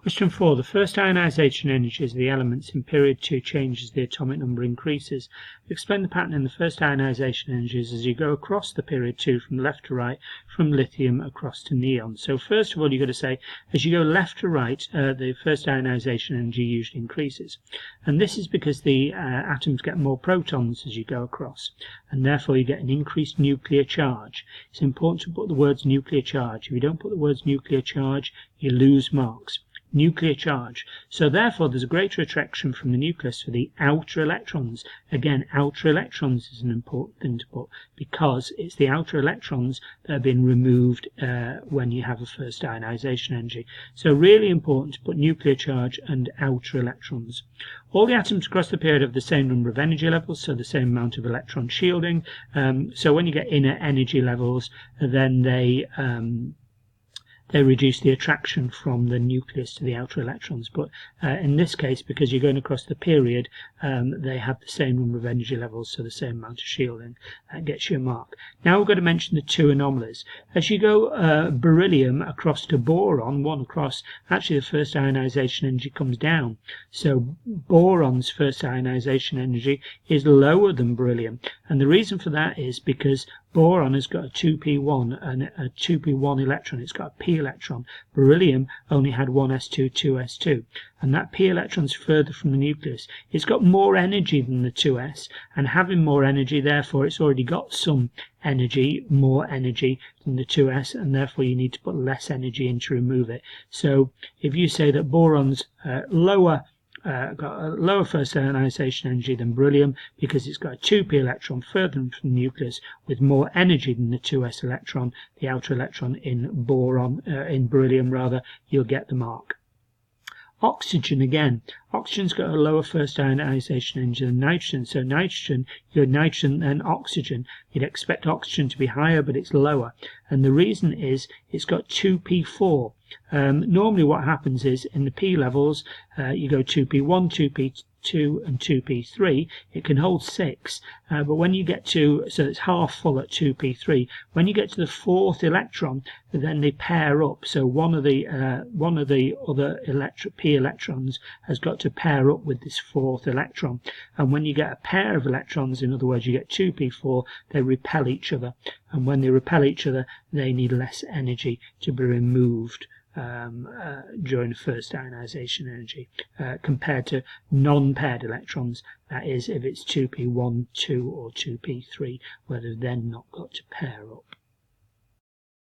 Question 4. The first ionization energies of the elements in period 2 change as the atomic number increases. Explain the pattern in the first ionization energies as you go across the period 2 from left to right, from lithium across to neon. So first of all, you've got to say, as you go left to right, the first ionization energy usually increases. And this is because the atoms get more protons as you go across, and therefore you get an increased nuclear charge. It's important to put the words nuclear charge. If you don't put the words nuclear charge, you lose marks. Nuclear charge. So therefore there's a greater attraction from the nucleus for the outer electrons. Again, outer electrons is an important thing to put because it's the outer electrons that have been removed when you have a first ionization energy. So really important to put nuclear charge and outer electrons. All the atoms across the period have the same number of energy levels, so the same amount of electron shielding. So when you get inner energy levels, then they reduce the attraction from the nucleus to the outer electrons, but in this case, because you're going across the period, they have the same number of energy levels, so the same amount of shielding. That gets you a mark. Now we're going to mention the two anomalies. As you go beryllium across to boron, one across, actually the first ionization energy comes down. So boron's first ionization energy is lower than beryllium, and the reason for that is because boron has got a 2p1 and a 2p1 electron. It's got a p electron. Beryllium only had one s2, two s2, and that p electron's further from the nucleus. It's got more energy than the 2s, and having more energy, therefore it's already got some energy, more energy than the 2s, and therefore you need to put less energy in to remove it. So if you say that boron's got a lower first ionization energy than beryllium because it's got a 2p electron further from the nucleus with more energy than the 2s electron, the outer electron in beryllium rather, you'll get the mark. Oxygen again. Oxygen's got a lower first ionization energy than nitrogen, so nitrogen, you go nitrogen then oxygen. You'd expect oxygen to be higher, but it's lower, and the reason is it's got 2p4. Normally what happens is in the p levels you go 2p1, 2p2 and 2p3. It can hold 6, but when you get to, so it's half full at 2p3, when you get to the fourth electron, then they pair up. So one of the other p electrons has got to pair up with this fourth electron, and when you get a pair of electrons, in other words you get 2p4, they repel each other, and when they repel each other they need less energy to be removed during the first ionization energy compared to non-paired electrons, that is if it's 2p1, 2 or 2p3, where they've then not got to pair up.